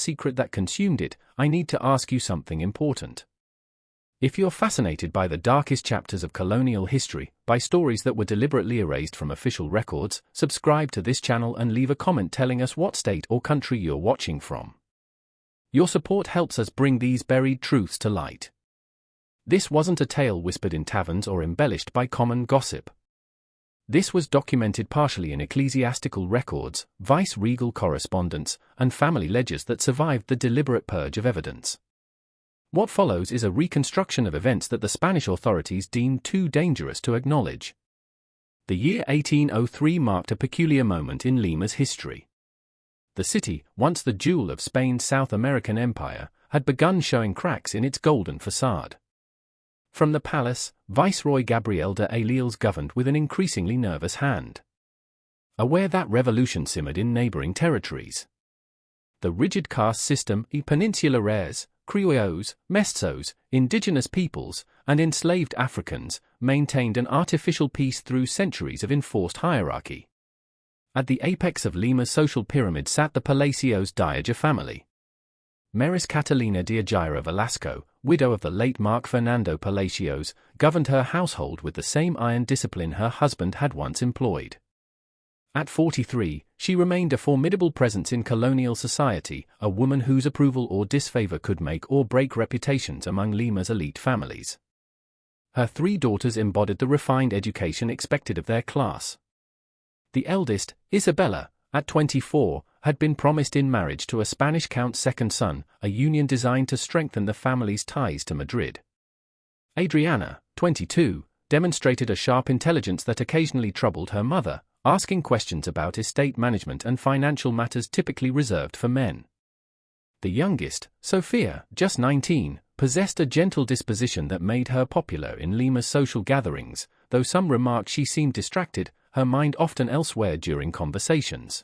secret that consumed it, I need to ask you something important. If you're fascinated by the darkest chapters of colonial history, by stories that were deliberately erased from official records, subscribe to this channel and leave a comment telling us what state or country you're watching from. Your support helps us bring these buried truths to light. This wasn't a tale whispered in taverns or embellished by common gossip. This was documented partially in ecclesiastical records, vice-regal correspondence, and family ledgers that survived the deliberate purge of evidence. What follows is a reconstruction of events that the Spanish authorities deemed too dangerous to acknowledge. The year 1803 marked a peculiar moment in Lima's history. The city, once the jewel of Spain's South American empire, had begun showing cracks in its golden facade. From the palace, Viceroy Gabriel de Ayllals governed with an increasingly nervous hand. Aware that revolution simmered in neighboring territories. The rigid caste system, peninsulares, criollos, mestizos, indigenous peoples, and enslaved Africans, maintained an artificial peace through centuries of enforced hierarchy. At the apex of Lima's social pyramid sat the Palacios Diaga family. Maris Catalina de Aguirre Velasco, widow of the late Mark Fernando Palacios, governed her household with the same iron discipline her husband had once employed. At 43, she remained a formidable presence in colonial society, a woman whose approval or disfavor could make or break reputations among Lima's elite families. Her three daughters embodied the refined education expected of their class. The eldest, Isabella, at 24, had been promised in marriage to a Spanish count's second son, a union designed to strengthen the family's ties to Madrid. Adriana, 22, demonstrated a sharp intelligence that occasionally troubled her mother, asking questions about estate management and financial matters typically reserved for men. The youngest, Sofia, just 19, possessed a gentle disposition that made her popular in Lima's social gatherings, though some remarked she seemed distracted, her mind often elsewhere during conversations.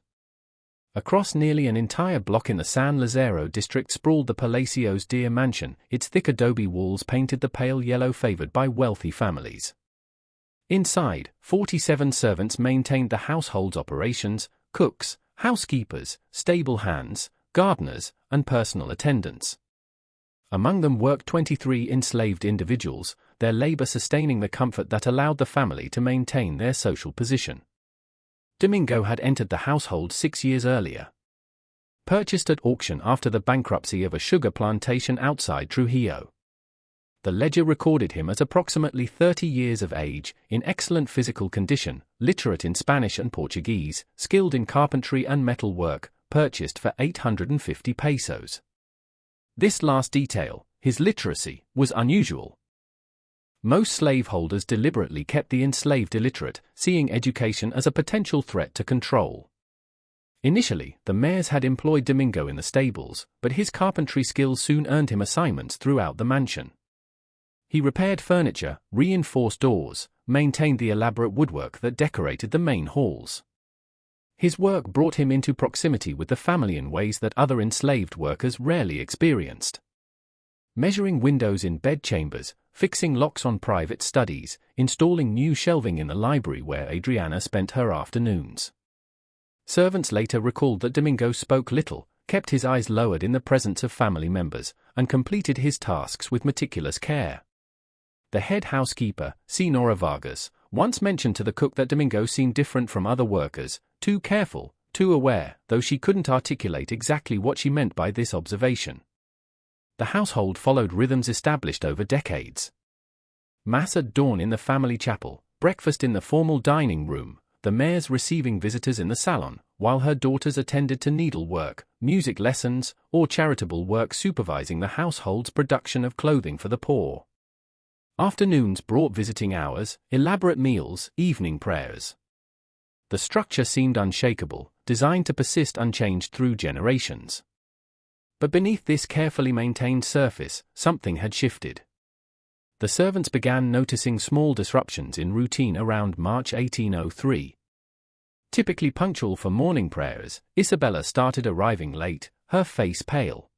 Across nearly an entire block in the San Lazaro district sprawled the Palacios Deer mansion, its thick adobe walls painted the pale yellow favored by wealthy families. Inside, 47 servants maintained the household's operations: cooks, housekeepers, stable hands, gardeners, and personal attendants. Among them worked 23 enslaved individuals, their labor sustaining the comfort that allowed the family to maintain their social position. Domingo had entered the household 6 years earlier. Purchased at auction after the bankruptcy of a sugar plantation outside Trujillo. The ledger recorded him as approximately 30 years of age, in excellent physical condition, literate in Spanish and Portuguese, skilled in carpentry and metal work, purchased for 850 pesos. This last detail, his literacy, was unusual. Most slaveholders deliberately kept the enslaved illiterate, seeing education as a potential threat to control. Initially, the mayors had employed Domingo in the stables, but his carpentry skills soon earned him assignments throughout the mansion. He repaired furniture, reinforced doors, maintained the elaborate woodwork that decorated the main halls. His work brought him into proximity with the family in ways that other enslaved workers rarely experienced. Measuring windows in bedchambers, fixing locks on private studies, installing new shelving in the library where Adriana spent her afternoons. Servants later recalled that Domingo spoke little, kept his eyes lowered in the presence of family members, and completed his tasks with meticulous care. The head housekeeper, Senora Vargas, once mentioned to the cook that Domingo seemed different from other workers, too careful, too aware, though she couldn't articulate exactly what she meant by this observation. The household followed rhythms established over decades. Mass at dawn in the family chapel, breakfast in the formal dining room, the mayor's receiving visitors in the salon, while her daughters attended to needlework, music lessons, or charitable work supervising the household's production of clothing for the poor. Afternoons brought visiting hours, elaborate meals, evening prayers. The structure seemed unshakable, designed to persist unchanged through generations. But beneath this carefully maintained surface, something had shifted. The servants began noticing small disruptions in routine around March 1803. Typically punctual for morning prayers, Isabella started arriving late, her face pale.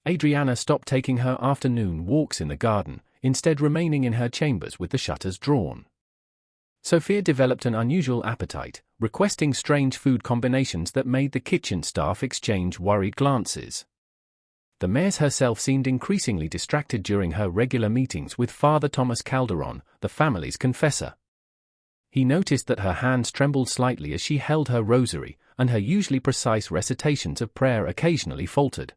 Adriana stopped taking her afternoon walks in the garden, instead remaining in her chambers with the shutters drawn. Sofia developed an unusual appetite, requesting strange food combinations that made the kitchen staff exchange worried glances. The mayoress herself seemed increasingly distracted during her regular meetings with Father Thomas Calderon, the family's confessor. He noticed that her hands trembled slightly as she held her rosary, and her usually precise recitations of prayer occasionally faltered.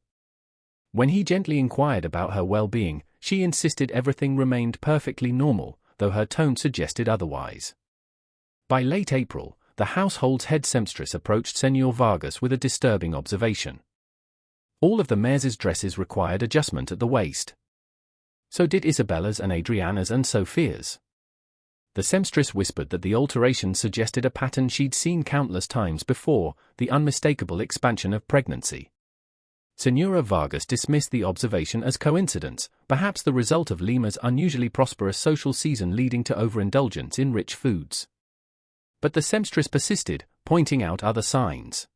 When he gently inquired about her well-being, she insisted everything remained perfectly normal, though her tone suggested otherwise. By late April, the household's head seamstress approached Señor Vargas with a disturbing observation. All of the mayor's dresses required adjustment at the waist. So did Isabella's and Adriana's and Sophia's. The seamstress whispered that the alterations suggested a pattern she'd seen countless times before, the unmistakable expansion of pregnancy. Señora Vargas dismissed the observation as coincidence, perhaps the result of Lima's unusually prosperous social season leading to overindulgence in rich foods. But the seamstress persisted, pointing out other signs.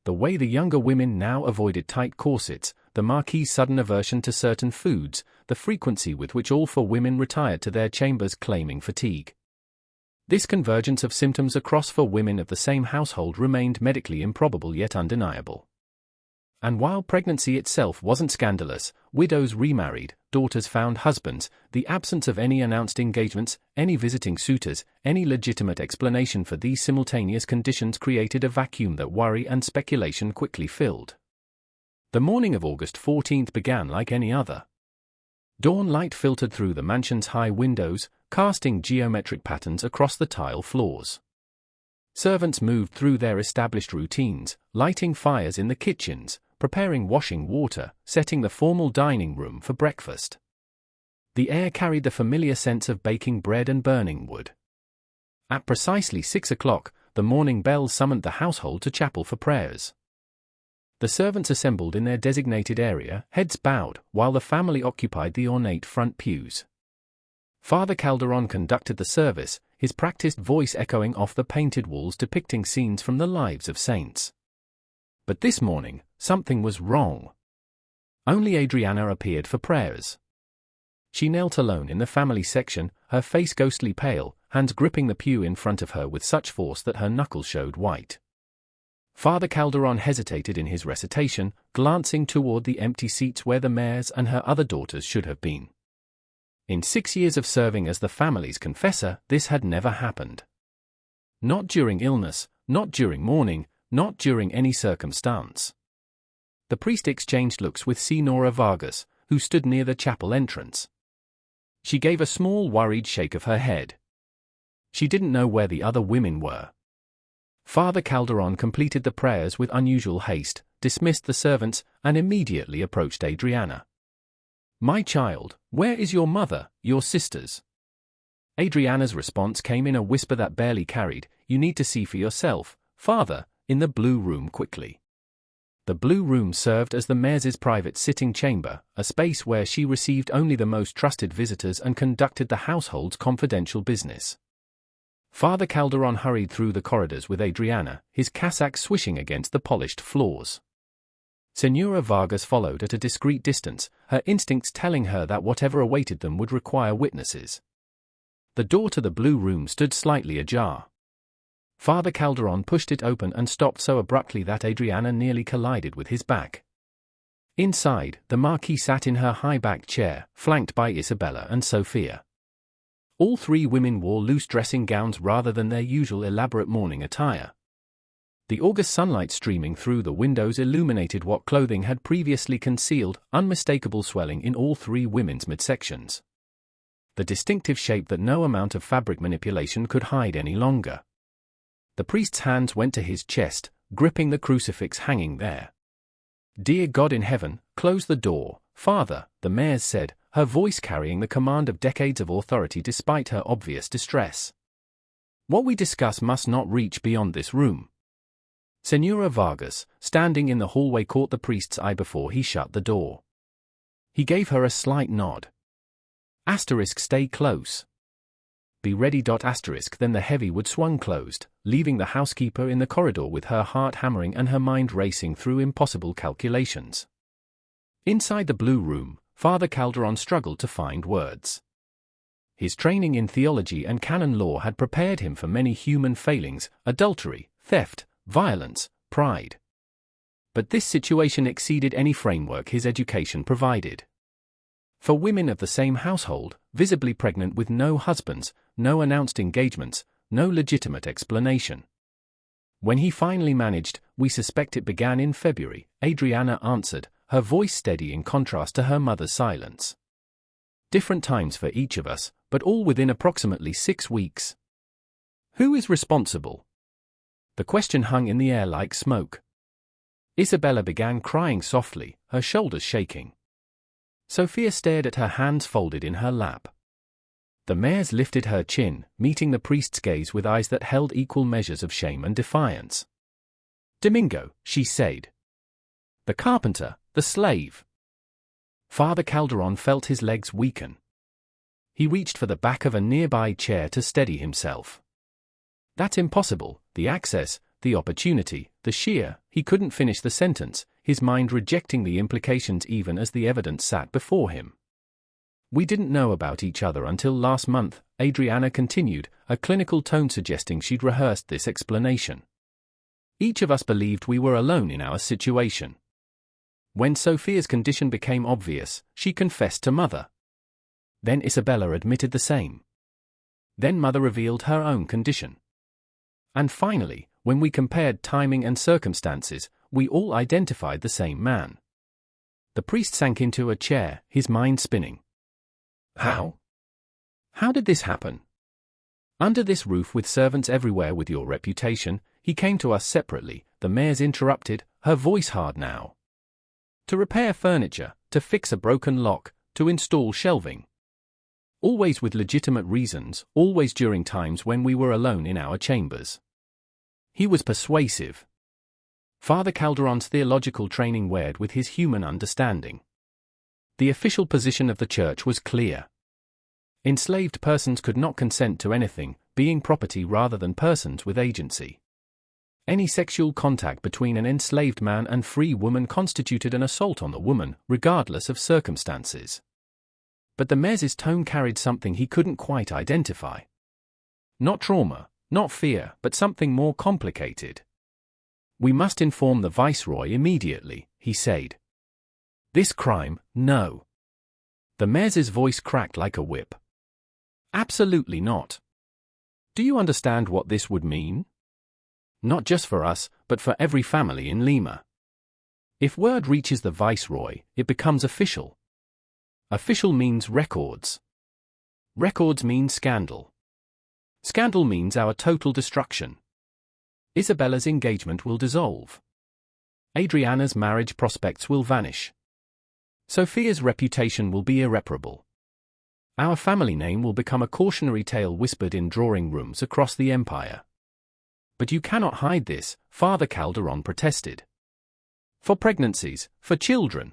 The way the younger women now avoided tight corsets, the Marquise' sudden aversion to certain foods, the frequency with which all 4 women retired to their chambers claiming fatigue. This convergence of symptoms across 4 women of the same household remained medically improbable yet undeniable. And while pregnancy itself wasn't scandalous, widows remarried, daughters found husbands, the absence of any announced engagements, any visiting suitors, any legitimate explanation for these simultaneous conditions created a vacuum that worry and speculation quickly filled. The morning of August 14th began like any other. Dawn light filtered through the mansion's high windows, casting geometric patterns across the tile floors. Servants moved through their established routines, lighting fires in the kitchens, preparing washing water, setting the formal dining room for breakfast. The air carried the familiar sense of baking bread and burning wood. At precisely 6 o'clock, the morning bell summoned the household to chapel for prayers. The servants assembled in their designated area, heads bowed, while the family occupied the ornate front pews. Father Calderon conducted the service, his practiced voice echoing off the painted walls depicting scenes from the lives of saints. But this morning, something was wrong. Only Adriana appeared for prayers. She knelt alone in the family section, her face ghostly pale, hands gripping the pew in front of her with such force that her knuckles showed white. Father Calderon hesitated in his recitation, glancing toward the empty seats where the mayor's and her other daughters should have been. In 6 years of serving as the family's confessor, this had never happened. Not during illness, not during mourning, not during any circumstance. The priest exchanged looks with Señora Vargas, who stood near the chapel entrance. She gave a small worried shake of her head. She didn't know where the other women were. Father Calderon completed the prayers with unusual haste, dismissed the servants, and immediately approached Adriana. "My child, where is your mother, your sisters?" Adriana's response came in a whisper that barely carried, "You need to see for yourself, Father, in the blue room quickly." The blue room served as the mayor's private sitting chamber, a space where she received only the most trusted visitors and conducted the household's confidential business. Father Calderon hurried through the corridors with Adriana, his cassock swishing against the polished floors. Señora Vargas followed at a discreet distance, her instincts telling her that whatever awaited them would require witnesses. The door to the blue room stood slightly ajar. Father Calderon pushed it open and stopped so abruptly that Adriana nearly collided with his back. Inside, the Marquise sat in her high-backed chair, flanked by Isabella and Sophia. All 3 women wore loose dressing gowns rather than their usual elaborate morning attire. The August sunlight streaming through the windows illuminated what clothing had previously concealed, unmistakable swelling in all 3 women's midsections. The distinctive shape that no amount of fabric manipulation could hide any longer. The priest's hands went to his chest, gripping the crucifix hanging there. "Dear God in heaven, close the door, Father," the mayor said, her voice carrying the command of decades of authority despite her obvious distress. "What we discuss must not reach beyond this room." Señora Vargas, standing in the hallway, caught the priest's eye before he shut the door. He gave her a slight nod. "Stay close. Be ready. Then the heavy wood swung closed, leaving the housekeeper in the corridor with her heart hammering and her mind racing through impossible calculations. Inside the blue room, Father Calderon struggled to find words. His training in theology and canon law had prepared him for many human failings: adultery, theft, violence, pride. But this situation exceeded any framework his education provided. For women of the same household, visibly pregnant with no husbands, no announced engagements, no legitimate explanation. When he finally managed, we suspect it began in February, Adriana answered, her voice steady in contrast to her mother's silence. Different times for each of us, but all within approximately 6 weeks. Who is responsible? The question hung in the air like smoke. Isabella began crying softly, her shoulders shaking. Sophia stared at her hands folded in her lap. The mayor's lifted her chin, meeting the priest's gaze with eyes that held equal measures of shame and defiance. Domingo, she said. The carpenter, the slave. Father Calderon felt his legs weaken. He reached for the back of a nearby chair to steady himself. That's impossible, the access, the opportunity, the sheer. He couldn't finish the sentence, his mind rejecting the implications even as the evidence sat before him. We didn't know about each other until last month, Adriana continued, a clinical tone suggesting she'd rehearsed this explanation. Each of us believed we were alone in our situation. When Sophia's condition became obvious, she confessed to Mother. Then Isabella admitted the same. Then Mother revealed her own condition. And finally, when we compared timing and circumstances, we all identified the same man. The priest sank into a chair, his mind spinning. How? How did this happen? Under this roof with servants everywhere with your reputation, he came to us separately, the mayor's interrupted, her voice hard now. To repair furniture, to fix a broken lock, to install shelving. Always with legitimate reasons, always during times when we were alone in our chambers. He was persuasive. Father Calderon's theological training weighed with his human understanding. The official position of the church was clear. Enslaved persons could not consent to anything, being property rather than persons with agency. Any sexual contact between an enslaved man and free woman constituted an assault on the woman, regardless of circumstances. But the mayor's tone carried something he couldn't quite identify. Not trauma, not fear, but something more complicated. We must inform the viceroy immediately, he said. This crime, no. The mayor's voice cracked like a whip. Absolutely not. Do you understand what this would mean? Not just for us, but for every family in Lima. If word reaches the viceroy, it becomes official. Official means records. Records mean scandal. Scandal means our total destruction. Isabella's engagement will dissolve. Adriana's marriage prospects will vanish. Sophia's reputation will be irreparable. Our family name will become a cautionary tale whispered in drawing rooms across the empire. But you cannot hide this, Father Calderon protested. For pregnancies, for children.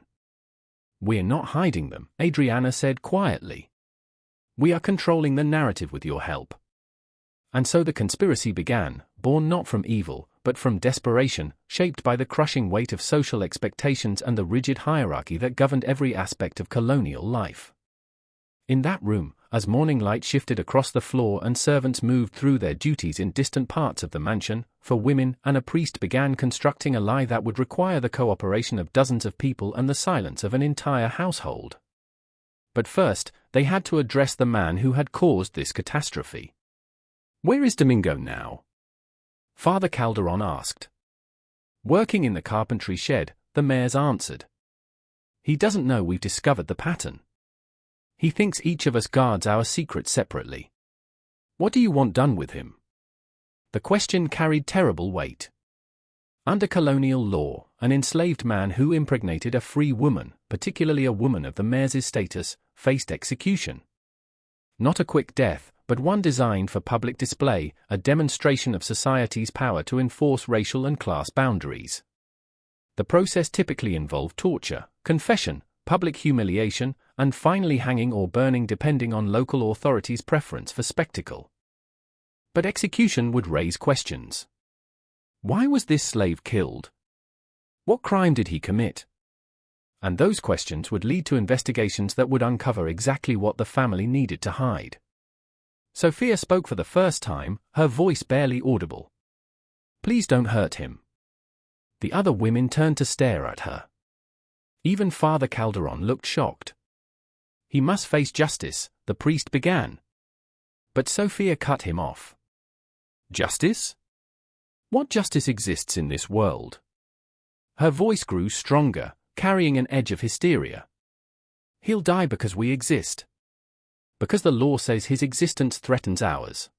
We're not hiding them, Adriana said quietly. We are controlling the narrative with your help. And so the conspiracy began, born not from evil, but from desperation, shaped by the crushing weight of social expectations and the rigid hierarchy that governed every aspect of colonial life. In that room, as morning light shifted across the floor and servants moved through their duties in distant parts of the mansion, for women and a priest began constructing a lie that would require the cooperation of dozens of people and the silence of an entire household. But first, they had to address the man who had caused this catastrophe. Where is Domingo now? Father Calderon asked. Working in the carpentry shed, the mayor's answered. He doesn't know we've discovered the pattern. He thinks each of us guards our secrets separately. What do you want done with him? The question carried terrible weight. Under colonial law, an enslaved man who impregnated a free woman, particularly a woman of the mayor's status, faced execution. Not a quick death, but one designed for public display, a demonstration of society's power to enforce racial and class boundaries. The process typically involved torture, confession, public humiliation, and finally hanging or burning depending on local authorities' preference for spectacle. But execution would raise questions. Why was this slave killed? What crime did he commit? And those questions would lead to investigations that would uncover exactly what the family needed to hide. Sophia spoke for the first time, her voice barely audible. "Please don't hurt him." The other women turned to stare at her. Even Father Calderon looked shocked. "He must face justice," the priest began. But Sophia cut him off. "Justice? What justice exists in this world?" Her voice grew stronger, carrying an edge of hysteria. "He'll die because we exist. Because the law says his existence threatens ours.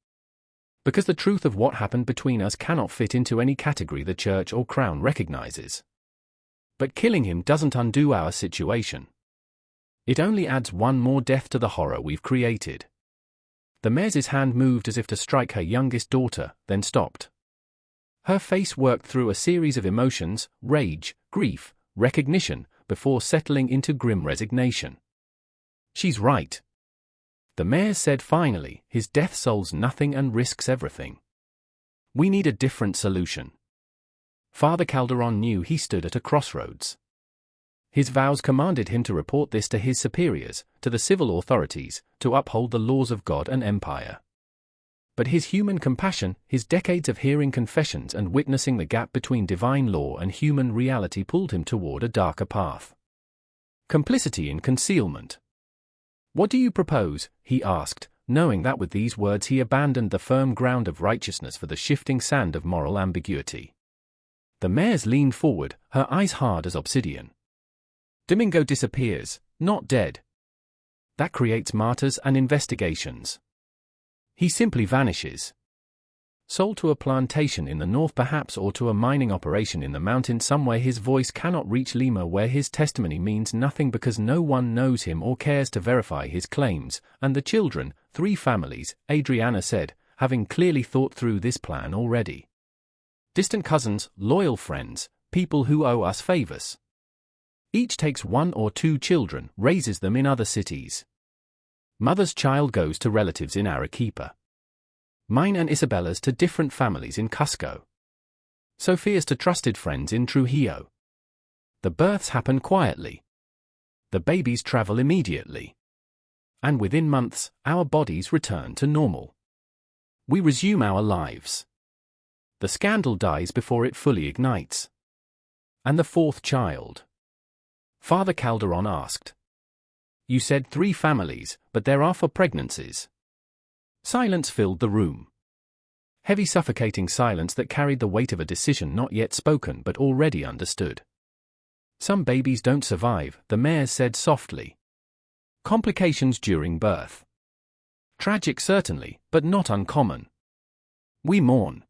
Because the truth of what happened between us cannot fit into any category the church or crown recognizes. But killing him doesn't undo our situation. It only adds one more death to the horror we've created." The mayor's hand moved as if to strike her youngest daughter, then stopped. Her face worked through a series of emotions, rage, grief, recognition, before settling into grim resignation. "She's right," the mayor said finally. "His death solves nothing and risks everything. We need a different solution." Father Calderon knew he stood at a crossroads. His vows commanded him to report this to his superiors, to the civil authorities, to uphold the laws of God and empire. But his human compassion, his decades of hearing confessions and witnessing the gap between divine law and human reality pulled him toward a darker path. Complicity in concealment. "What do you propose?" he asked, knowing that with these words he abandoned the firm ground of righteousness for the shifting sand of moral ambiguity. The mayor's leaned forward, her eyes hard as obsidian. "Domingo disappears, not dead. That creates martyrs and investigations. He simply vanishes. Sold to a plantation in the north perhaps, or to a mining operation in the mountains somewhere. His voice cannot reach Lima, where his testimony means nothing because no one knows him or cares to verify his claims. And the children, 3 families, Adriana said, having clearly thought through this plan already. Distant cousins, loyal friends, people who owe us favors. Each takes 1 or 2 children, raises them in other cities. Mother's child goes to relatives in Arequipa. Mine and Isabella's to different families in Cusco. Sophia's to trusted friends in Trujillo. The births happen quietly. The babies travel immediately. And within months, our bodies return to normal. We resume our lives. The scandal dies before it fully ignites." "And the 4th child?" Father Calderon asked. "You said 3 families, but there are 4 pregnancies." Silence filled the room. Heavy, suffocating silence that carried the weight of a decision not yet spoken but already understood. "Some babies don't survive," the mayor said softly. "Complications during birth. Tragic certainly, but not uncommon. We mourn.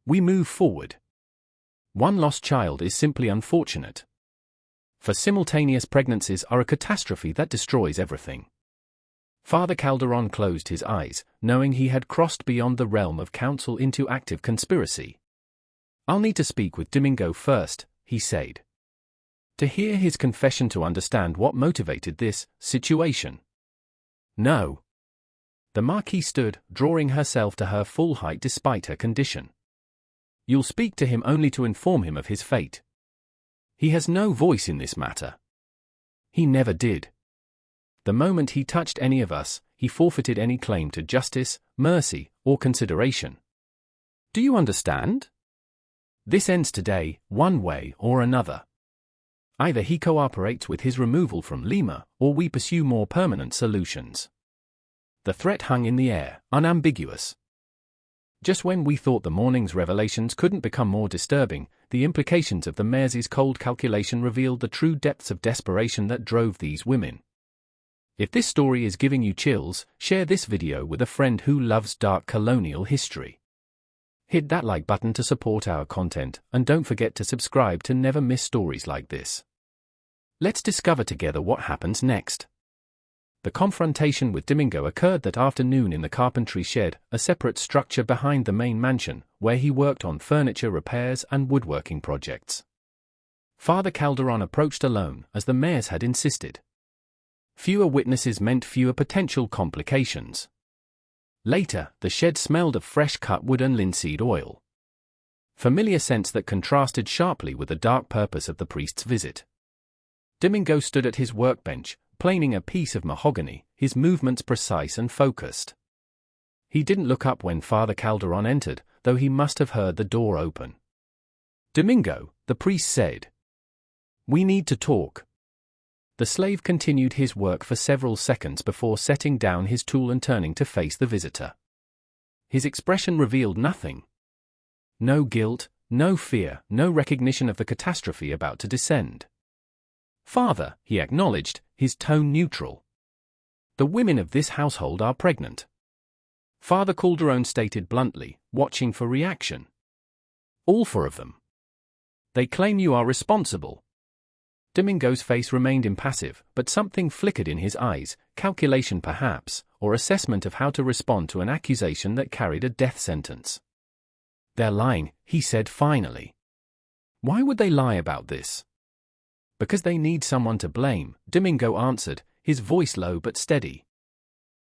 We move forward. One lost child is simply unfortunate. For simultaneous pregnancies are a catastrophe that destroys everything." Father Calderon closed his eyes, knowing he had crossed beyond the realm of counsel into active conspiracy. "I'll need to speak with Domingo first," he said. "To hear his confession, to understand what motivated this situation." "No." The Marquise stood, drawing herself to her full height despite her condition. "You'll speak to him only to inform him of his fate. He has no voice in this matter. He never did. The moment he touched any of us, he forfeited any claim to justice, mercy, or consideration. Do you understand? This ends today, one way or another. Either he cooperates with his removal from Lima, or we pursue more permanent solutions." The threat hung in the air, unambiguous. Just when we thought the morning's revelations couldn't become more disturbing, the implications of the mayor's cold calculation revealed the true depths of desperation that drove these women. If this story is giving you chills, share this video with a friend who loves dark colonial history. Hit that like button to support our content, and don't forget to subscribe to never miss stories like this. Let's discover together what happens next. The confrontation with Domingo occurred that afternoon in the carpentry shed, a separate structure behind the main mansion, where he worked on furniture repairs and woodworking projects. Father Calderon approached alone, as the mayors had insisted. Fewer witnesses meant fewer potential complications. Later, the shed smelled of fresh cut wood and linseed oil. Familiar scents that contrasted sharply with the dark purpose of the priest's visit. Domingo stood at his workbench, planing a piece of mahogany, his movements precise and focused. He didn't look up when Father Calderon entered, though he must have heard the door open. "Domingo," the priest said. "We need to talk." The slave continued his work for several seconds before setting down his tool and turning to face the visitor. His expression revealed nothing. No guilt, no fear, no recognition of the catastrophe about to descend. "Father," he acknowledged, his tone neutral. "The women of this household are pregnant." Father Calderon stated bluntly, watching for reaction. "All 4 of them. They claim you are responsible." Domingo's face remained impassive, but something flickered in his eyes, calculation perhaps, or assessment of how to respond to an accusation that carried a death sentence. "They're lying," he said finally. "Why would they lie about this?" "Because they need someone to blame," Domingo answered, his voice low but steady.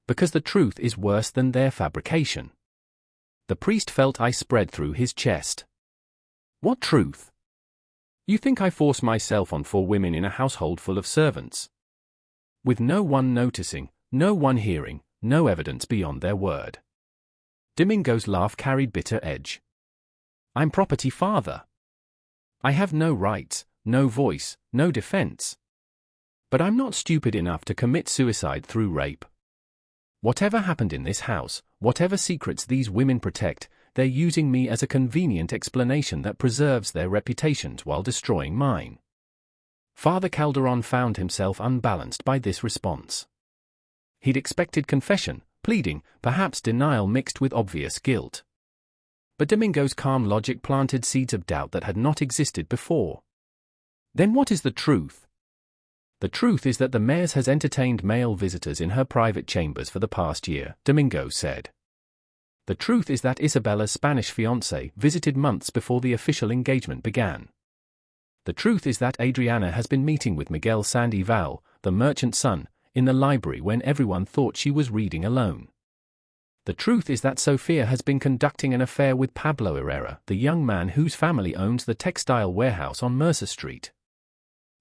"Because the truth is worse than their fabrication." The priest felt ice spread through his chest. "What truth? You think I force myself on 4 women in a household full of servants? With no one noticing, no one hearing, no evidence beyond their word." Domingo's laugh carried bitter edge. "I'm property, Father. I have no rights, no voice, no defense. But I'm not stupid enough to commit suicide through rape. Whatever happened in this house, whatever secrets these women protect, they're using me as a convenient explanation that preserves their reputations while destroying mine." Father Calderon found himself unbalanced by this response. He'd expected confession, pleading, perhaps denial mixed with obvious guilt. But Domingo's calm logic planted seeds of doubt that had not existed before. "Then what is the truth?" "The truth is that the mayor's has entertained male visitors in her private chambers for the past year," Domingo said. "The truth is that Isabella's Spanish fiancé visited months before the official engagement began. The truth is that Adriana has been meeting with Miguel Sandoval, the merchant's son, in the library when everyone thought she was reading alone. The truth is that Sofia has been conducting an affair with Pablo Herrera, the young man whose family owns the textile warehouse on Mercer Street.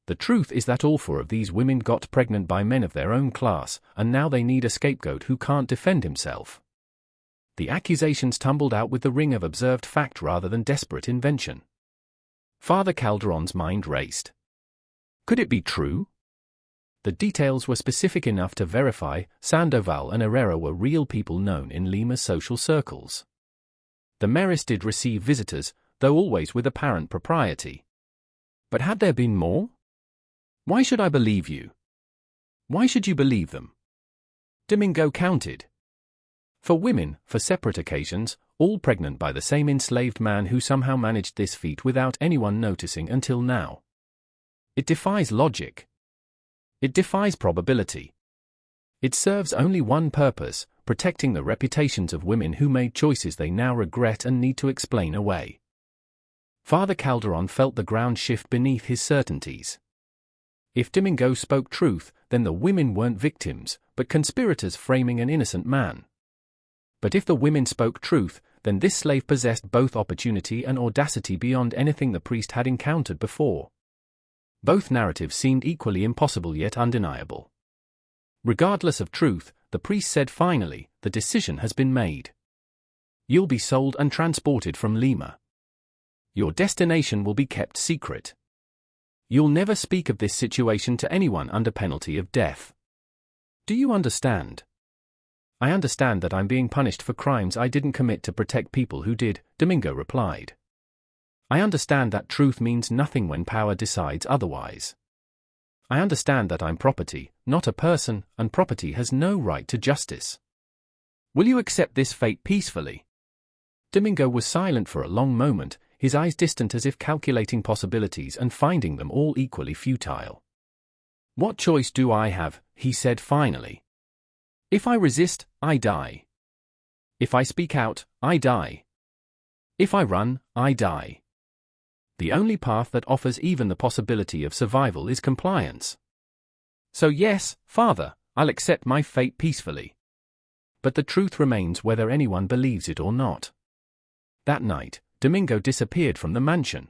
The truth is that all 4 of these women got pregnant by men of their own class, and now they need a scapegoat who can't defend himself." The accusations tumbled out with the ring of observed fact rather than desperate invention. Father Calderon's mind raced. Could it be true? The details were specific enough to verify Sandoval and Herrera were real people known in Lima's social circles. The mayoress did receive visitors, though always with apparent propriety. But had there been more? "Why should I believe you? Why should you believe them?" Domingo counted. 4 women, for separate occasions, all pregnant by the same enslaved man who somehow managed this feat without anyone noticing until now. It defies logic. It defies probability. It serves only one purpose, protecting the reputations of women who made choices they now regret and need to explain away. Father Calderon felt the ground shift beneath his certainties. If Domingo spoke truth, then the women weren't victims, but conspirators framing an innocent man. But if the women spoke truth, then this slave possessed both opportunity and audacity beyond anything the priest had encountered before. Both narratives seemed equally impossible yet undeniable. Regardless of truth, the priest said finally, the decision has been made. You'll be sold and transported from Lima. Your destination will be kept secret. You'll never speak of this situation to anyone under penalty of death. Do you understand? I understand that I'm being punished for crimes I didn't commit to protect people who did, Domingo replied. I understand that truth means nothing when power decides otherwise. I understand that I'm property, not a person, and property has no right to justice. Will you accept this fate peacefully? Domingo was silent for a long moment, his eyes distant as if calculating possibilities and finding them all equally futile. What choice do I have? He said finally. If I resist, I die. If I speak out, I die. If I run, I die. The only path that offers even the possibility of survival is compliance. So yes, Father, I'll accept my fate peacefully. But the truth remains whether anyone believes it or not. That night, Domingo disappeared from the mansion.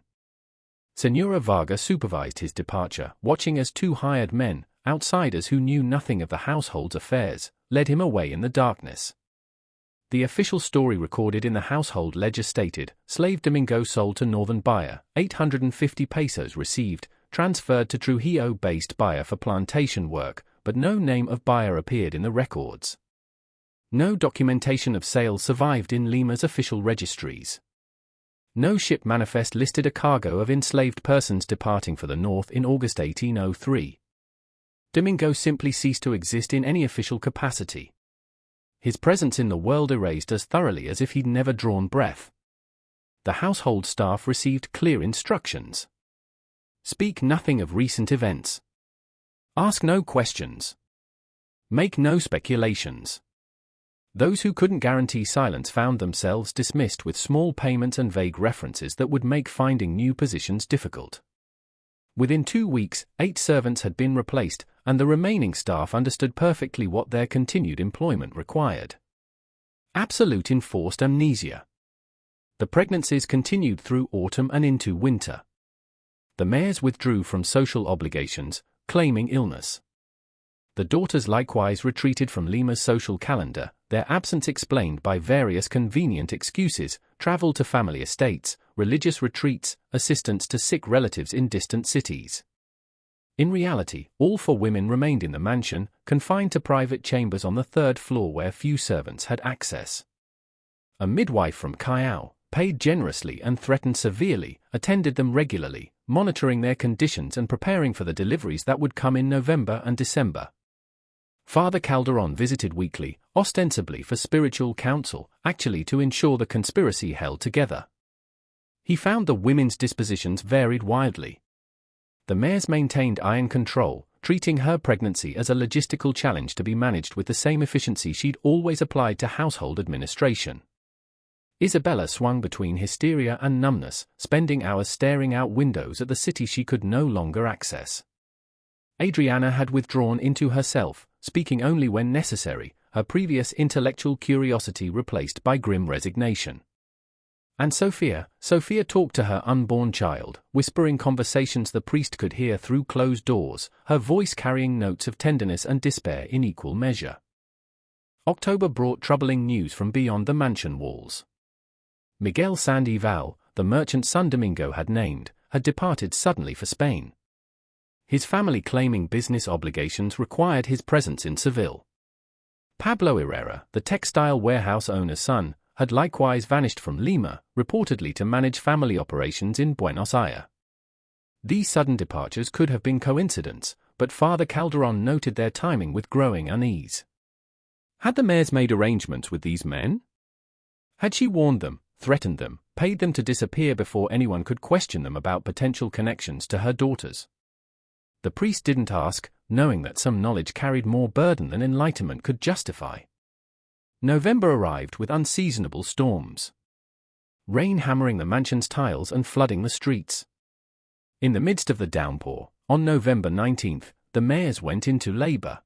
Senora Varga supervised his departure, watching as 2 hired men, outsiders who knew nothing of the household's affairs, led him away in the darkness. The official story recorded in the household ledger stated, slave Domingo sold to northern buyer, 850 pesos received, transferred to Trujillo-based buyer for plantation work, but no name of buyer appeared in the records. No documentation of sale survived in Lima's official registries. No ship manifest listed a cargo of enslaved persons departing for the north in August 1803. Domingo simply ceased to exist in any official capacity. His presence in the world erased as thoroughly as if he'd never drawn breath. The household staff received clear instructions. Speak nothing of recent events. Ask no questions. Make no speculations. Those who couldn't guarantee silence found themselves dismissed with small payments and vague references that would make finding new positions difficult. Within 2 weeks, 8 servants had been replaced, and the remaining staff understood perfectly what their continued employment required. Absolute enforced amnesia. The pregnancies continued through autumn and into winter. The mayors withdrew from social obligations, claiming illness. The daughters likewise retreated from Lima's social calendar, their absence explained by various convenient excuses, travel to family estates, religious retreats, assistance to sick relatives in distant cities. In reality, all 4 women remained in the mansion, confined to private chambers on the 3rd floor where few servants had access. A midwife from Callao, paid generously and threatened severely, attended them regularly, monitoring their conditions and preparing for the deliveries that would come in November and December. Father Calderon visited weekly, ostensibly for spiritual counsel, actually to ensure the conspiracy held together. He found the women's dispositions varied wildly. The mayors maintained iron control, treating her pregnancy as a logistical challenge to be managed with the same efficiency she'd always applied to household administration. Isabella swung between hysteria and numbness, spending hours staring out windows at the city she could no longer access. Adriana had withdrawn into herself, speaking only when necessary, her previous intellectual curiosity replaced by grim resignation. And Sophia talked to her unborn child, whispering conversations the priest could hear through closed doors, her voice carrying notes of tenderness and despair in equal measure. October brought troubling news from beyond the mansion walls. Miguel Sandoval, the merchant son Domingo had named, had departed suddenly for Spain. His family claiming business obligations required his presence in Seville. Pablo Herrera, the textile warehouse owner's son, had likewise vanished from Lima, reportedly to manage family operations in Buenos Aires. These sudden departures could have been coincidence, but Father Calderon noted their timing with growing unease. Had the mayors made arrangements with these men? Had she warned them, threatened them, paid them to disappear before anyone could question them about potential connections to her daughters? The priest didn't ask, knowing that some knowledge carried more burden than enlightenment could justify. November arrived with unseasonable storms. Rain hammering the mansion's tiles and flooding the streets. In the midst of the downpour, on November 19th, the mayors went into labor.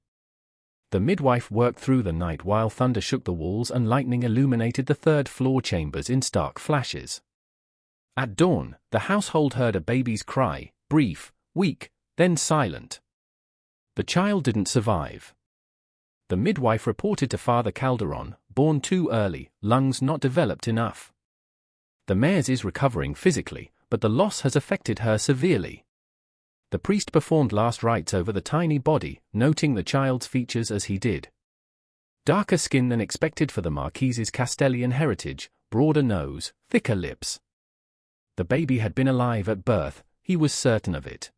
The midwife worked through the night while thunder shook the walls and lightning illuminated the 3rd floor chambers in stark flashes. At dawn, the household heard a baby's cry, brief, weak, then silent. The child didn't survive. The midwife reported to Father Calderon, born too early, lungs not developed enough. The mayor's is recovering physically, but the loss has affected her severely. The priest performed last rites over the tiny body, noting the child's features as he did. Darker skin than expected for the Marquise's Castilian heritage, broader nose, thicker lips. The baby had been alive at birth, he was certain of it.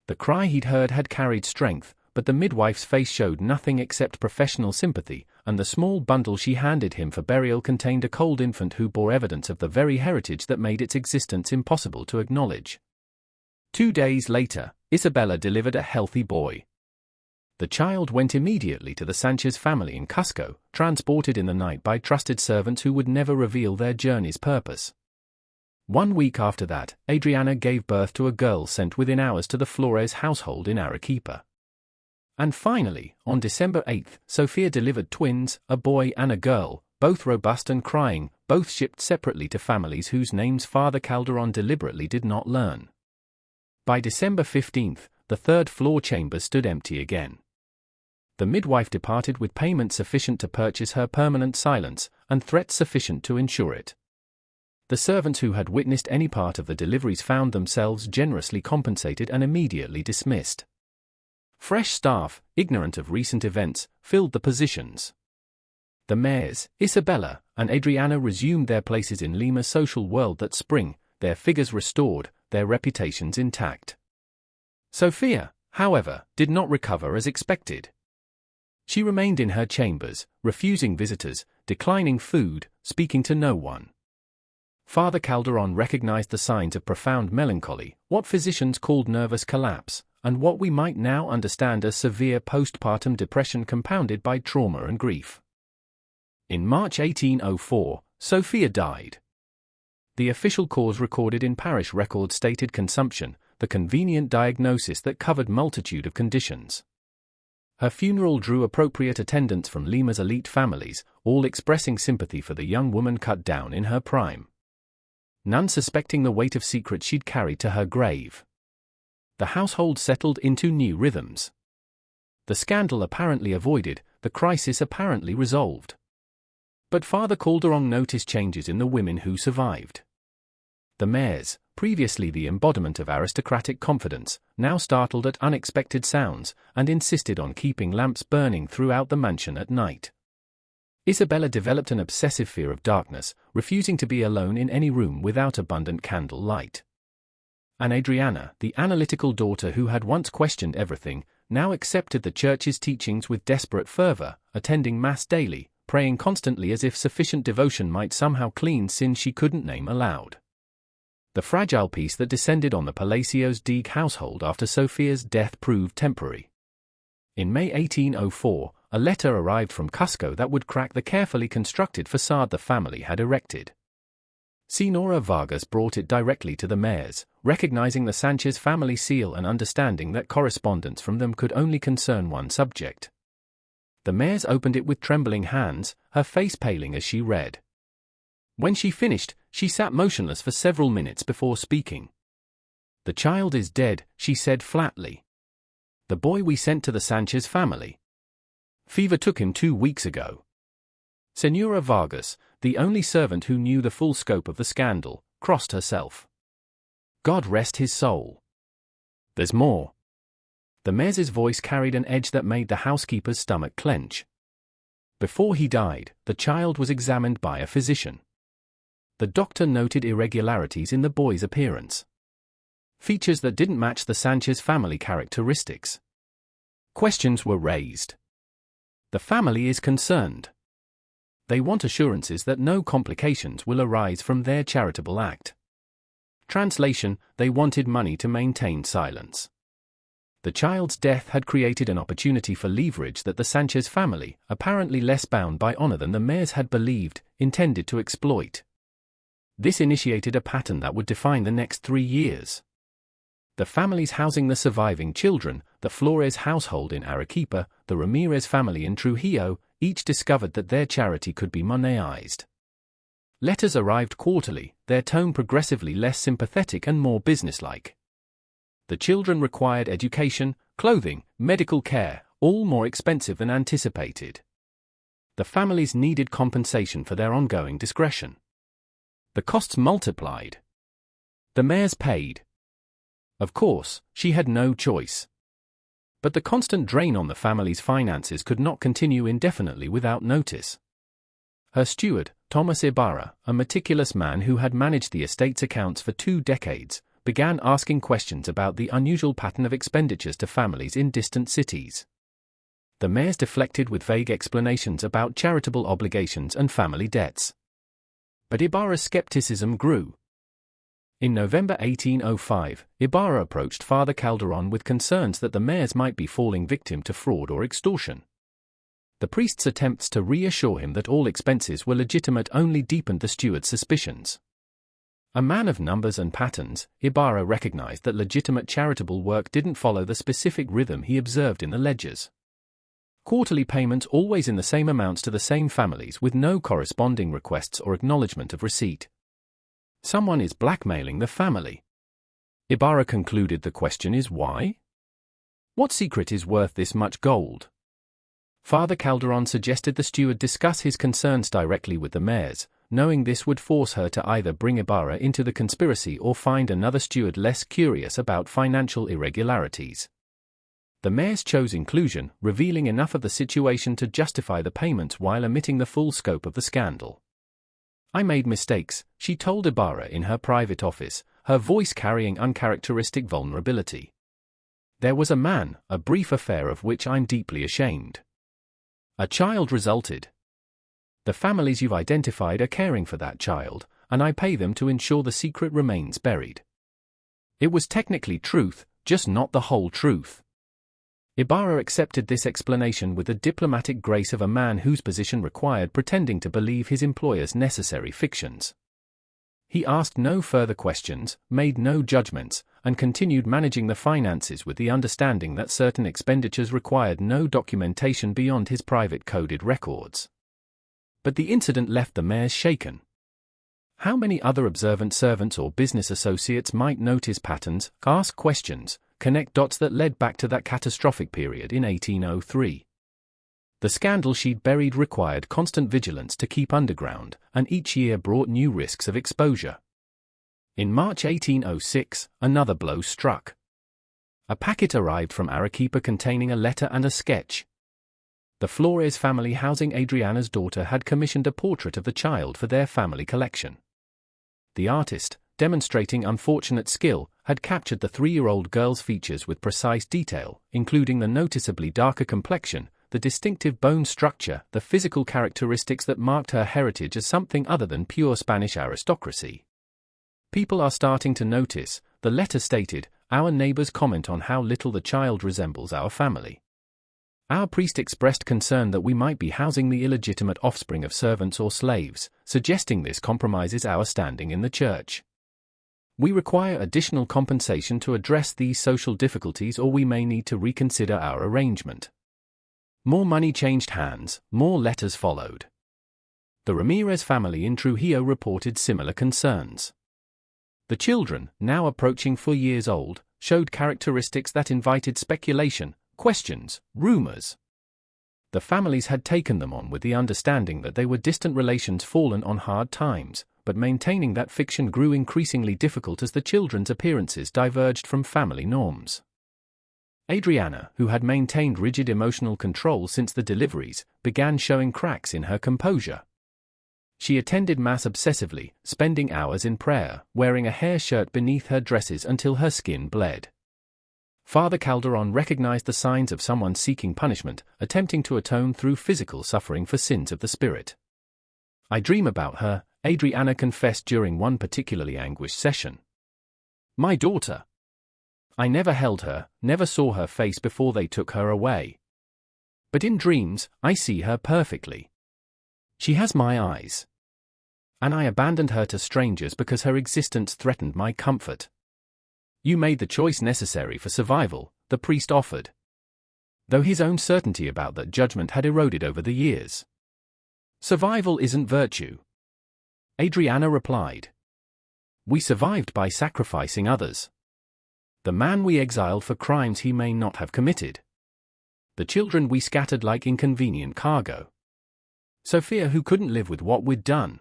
The cry he'd heard had carried strength, but the midwife's face showed nothing except professional sympathy, and the small bundle she handed him for burial contained a cold infant who bore evidence of the very heritage that made its existence impossible to acknowledge. 2 days later, Isabella delivered a healthy boy. The child went immediately to the Sanchez family in Cusco, transported in the night by trusted servants who would never reveal their journey's purpose. 1 week after that, Adriana gave birth to a girl sent within hours to the Flores household in Arequipa. And finally, on December 8th, Sophia delivered twins, a boy and a girl, both robust and crying, both shipped separately to families whose names Father Calderon deliberately did not learn. By December 15th, the 3rd floor chamber stood empty again. The midwife departed with payment sufficient to purchase her permanent silence, and threats sufficient to ensure it. The servants who had witnessed any part of the deliveries found themselves generously compensated and immediately dismissed. Fresh staff, ignorant of recent events, filled the positions. The mayors, Isabella and Adriana, resumed their places in Lima's social world that spring, their figures restored, their reputations intact. Sophia, however, did not recover as expected. She remained in her chambers, refusing visitors, declining food, speaking to no one. Father Calderon recognized the signs of profound melancholy, what physicians called nervous collapse, and what we might now understand as severe postpartum depression compounded by trauma and grief. In March 1804, Sophia died. The official cause recorded in parish records stated consumption, the convenient diagnosis that covered multitude of conditions. Her funeral drew appropriate attendance from Lima's elite families, all expressing sympathy for the young woman cut down in her prime. None suspecting the weight of secrets she'd carried to her grave. The household settled into new rhythms. The scandal apparently avoided, the crisis apparently resolved. But Father Calderon noticed changes in the women who survived. The mayors, previously the embodiment of aristocratic confidence, now startled at unexpected sounds, and insisted on keeping lamps burning throughout the mansion at night. Isabella developed an obsessive fear of darkness, refusing to be alone in any room without abundant candle light. And Adriana, the analytical daughter who had once questioned everything, now accepted the Church's teachings with desperate fervor, attending Mass daily, praying constantly as if sufficient devotion might somehow clean sins she couldn't name aloud. The fragile peace that descended on the Palacios Deeg household after Sophia's death proved temporary. In May 1804, a letter arrived from Cusco that would crack the carefully constructed facade the family had erected. Senora Vargas brought it directly to the mayors, recognizing the Sanchez family seal and understanding that correspondence from them could only concern one subject. The mayors opened it with trembling hands, her face paling as she read. When she finished, she sat motionless for several minutes before speaking. "The child is dead," she said flatly. "The boy we sent to the Sanchez family. Fever took him 2 weeks ago." Senora Vargas, the only servant who knew the full scope of the scandal, crossed herself. "God rest his soul. There's more." The mayor's voice carried an edge that made the housekeeper's stomach clench. Before he died, the child was examined by a physician. The doctor noted irregularities in the boy's appearance. Features that didn't match the Sanchez family characteristics. Questions were raised. The family is concerned. They want assurances that no complications will arise from their charitable act. Translation: they wanted money to maintain silence. The child's death had created an opportunity for leverage that the Sanchez family, apparently less bound by honor than the mayors had believed, intended to exploit. This initiated a pattern that would define the next 3 years. The families housing the surviving children, the Flores household in Arequipa, the Ramirez family in Trujillo, each discovered that their charity could be monetized. Letters arrived quarterly, their tone progressively less sympathetic and more businesslike. The children required education, clothing, medical care, all more expensive than anticipated. The families needed compensation for their ongoing discretion. The costs multiplied. The mayors paid. Of course, she had no choice. But the constant drain on the family's finances could not continue indefinitely without notice. Her steward, Thomas Ibarra, a meticulous man who had managed the estate's accounts for 2 decades, began asking questions about the unusual pattern of expenditures to families in distant cities. The mayors deflected with vague explanations about charitable obligations and family debts. But Ibarra's skepticism grew. In November 1805, Ibarra approached Father Calderon with concerns that the mayors might be falling victim to fraud or extortion. The priest's attempts to reassure him that all expenses were legitimate only deepened the steward's suspicions. A man of numbers and patterns, Ibarra recognized that legitimate charitable work didn't follow the specific rhythm he observed in the ledgers. Quarterly payments always in the same amounts to the same families with no corresponding requests or acknowledgement of receipt. Someone is blackmailing the family. Ibarra concluded the question is why? What secret is worth this much gold? Father Calderon suggested the steward discuss his concerns directly with the mayors, knowing this would force her to either bring Ibarra into the conspiracy or find another steward less curious about financial irregularities. The mayors chose inclusion, revealing enough of the situation to justify the payments while omitting the full scope of the scandal. "I made mistakes," she told Ibarra in her private office, her voice carrying uncharacteristic vulnerability. "There was a man, a brief affair of which I'm deeply ashamed. A child resulted. The families you've identified are caring for that child, and I pay them to ensure the secret remains buried." It was technically truth, just not the whole truth. Ibarra accepted this explanation with the diplomatic grace of a man whose position required pretending to believe his employer's necessary fictions. He asked no further questions, made no judgments, and continued managing the finances with the understanding that certain expenditures required no documentation beyond his private coded records. But the incident left the mayors shaken. How many other observant servants or business associates might notice patterns, ask questions, connect dots that led back to that catastrophic period in 1803? The scandal she'd buried required constant vigilance to keep underground, and each year brought new risks of exposure. In March 1806, another blow struck. A packet arrived from Arequipa containing a letter and a sketch. The Flores family housing Adriana's daughter had commissioned a portrait of the child for their family collection. The artist, demonstrating unfortunate skill, had captured the 3-year-old girl's features with precise detail, including the noticeably darker complexion, the distinctive bone structure, the physical characteristics that marked her heritage as something other than pure Spanish aristocracy. "People are starting to notice," the letter stated, "our neighbors comment on how little the child resembles our family. Our priest expressed concern that we might be housing the illegitimate offspring of servants or slaves, suggesting this compromises our standing in the church. We require additional compensation to address these social difficulties, or we may need to reconsider our arrangement." More money changed hands, more letters followed. The Ramirez family in Trujillo reported similar concerns. The children, now approaching 4 years old, showed characteristics that invited speculation, questions, rumors. The families had taken them on with the understanding that they were distant relations fallen on hard times, but maintaining that fiction grew increasingly difficult as the children's appearances diverged from family norms. Adriana, who had maintained rigid emotional control since the deliveries, began showing cracks in her composure. She attended Mass obsessively, spending hours in prayer, wearing a hair shirt beneath her dresses until her skin bled. Father Calderon recognized the signs of someone seeking punishment, attempting to atone through physical suffering for sins of the spirit. "I dream about her," Adriana confessed during one particularly anguished session. "My daughter. I never held her, never saw her face before they took her away. But in dreams, I see her perfectly. She has my eyes. And I abandoned her to strangers because her existence threatened my comfort." "You made the choice necessary for survival," the priest offered, though his own certainty about that judgment had eroded over the years. "Survival isn't virtue," Adriana replied. "We survived by sacrificing others. The man we exiled for crimes he may not have committed. The children we scattered like inconvenient cargo. Sophia, who couldn't live with what we'd done.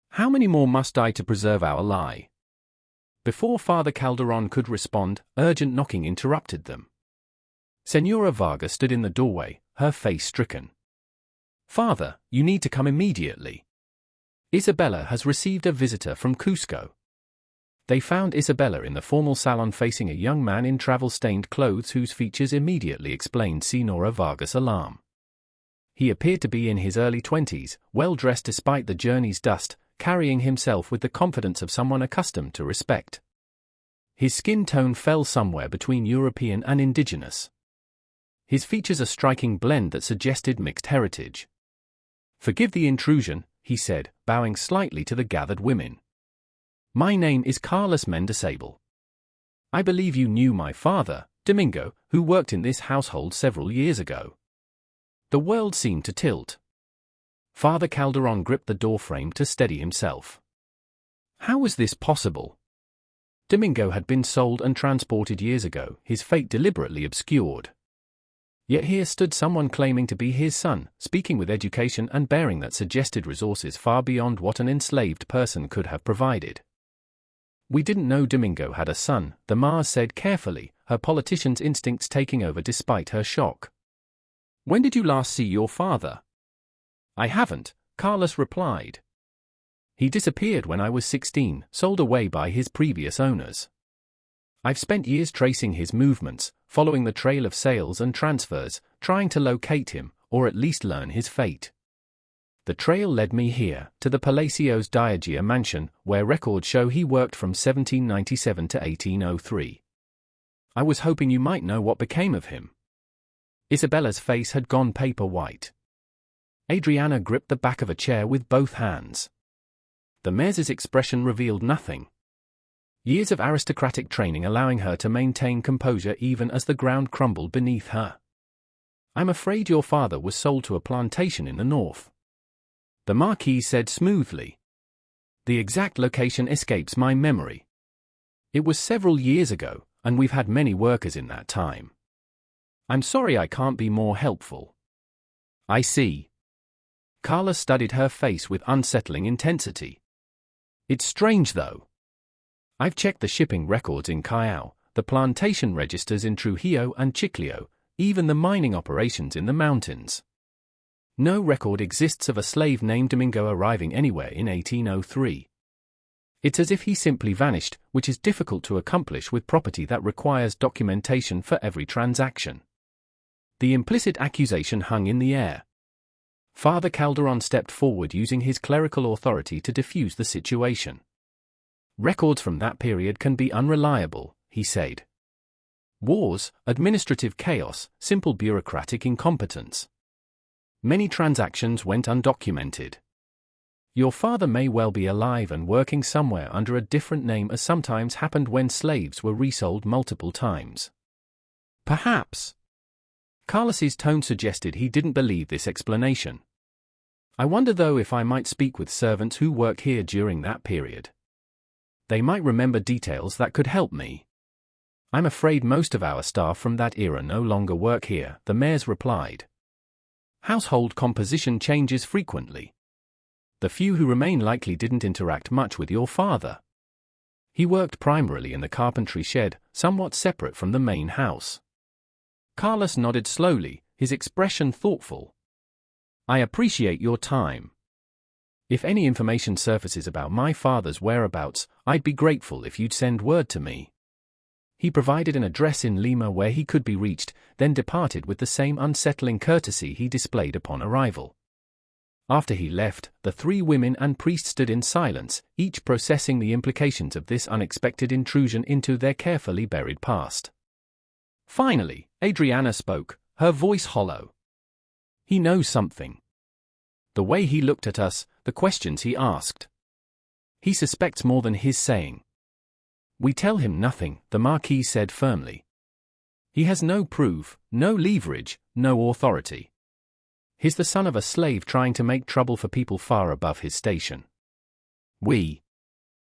How many more must die to preserve our lie?" Before Father Calderon could respond, urgent knocking interrupted them. Senora Vargas stood in the doorway, her face stricken. "Father, you need to come immediately. Isabella has received a visitor from Cusco." They found Isabella in the formal salon facing a young man in travel-stained clothes whose features immediately explained Senora Vargas' alarm. He appeared to be in his early 20s, well-dressed despite the journey's dust, carrying himself with the confidence of someone accustomed to respect. His skin tone fell somewhere between European and indigenous. His features a striking blend that suggested mixed heritage. "Forgive the intrusion," he said, bowing slightly to the gathered women. "My name is Carlos Mendesable. I believe you knew my father, Domingo, who worked in this household several years ago." The world seemed to tilt. Father Calderon gripped the doorframe to steady himself. How was this possible? Domingo had been sold and transported years ago, his fate deliberately obscured. Yet here stood someone claiming to be his son, speaking with education and bearing that suggested resources far beyond what an enslaved person could have provided. We didn't know Domingo had a son, the Mars said carefully, her politician's instincts taking over despite her shock. When did you last see your father? I haven't, Carlos replied. He disappeared when I was 16, sold away by his previous owners. I've spent years tracing his movements, following the trail of sales and transfers, trying to locate him, or at least learn his fate. The trail led me here, to the Palacios Diagia mansion, where records show he worked from 1797 to 1803. I was hoping you might know what became of him. Isabella's face had gone paper white. Adriana gripped the back of a chair with both hands. The mayor's expression revealed nothing. Years of aristocratic training allowing her to maintain composure even as the ground crumbled beneath her. I'm afraid your father was sold to a plantation in the north. The Marquise said smoothly. The exact location escapes my memory. It was several years ago, and we've had many workers in that time. I'm sorry I can't be more helpful. I see. Carla studied her face with unsettling intensity. It's strange though. I've checked the shipping records in Callao, the plantation registers in Trujillo and Chiclayo, even the mining operations in the mountains. No record exists of a slave named Domingo arriving anywhere in 1803. It's as if he simply vanished, which is difficult to accomplish with property that requires documentation for every transaction. The implicit accusation hung in the air. Father Calderon stepped forward using his clerical authority to defuse the situation. Records from that period can be unreliable, he said. Wars, administrative chaos, simple bureaucratic incompetence. Many transactions went undocumented. Your father may well be alive and working somewhere under a different name, as sometimes happened when slaves were resold multiple times. Perhaps. Carlos's tone suggested he didn't believe this explanation. I wonder though if I might speak with servants who work here during that period. They might remember details that could help me. I'm afraid most of our staff from that era no longer work here, the mayor's replied. Household composition changes frequently. The few who remain likely didn't interact much with your father. He worked primarily in the carpentry shed, somewhat separate from the main house. Carlos nodded slowly, his expression thoughtful. I appreciate your time. If any information surfaces about my father's whereabouts, I'd be grateful if you'd send word to me. He provided an address in Lima where he could be reached, then departed with the same unsettling courtesy he displayed upon arrival. After he left, the three women and priest stood in silence, each processing the implications of this unexpected intrusion into their carefully buried past. Finally, Adriana spoke, her voice hollow. He knows something. The way he looked at us, the questions he asked. He suspects more than he's saying. We tell him nothing, the Marquis said firmly. He has no proof, no leverage, no authority. He's the son of a slave trying to make trouble for people far above his station. We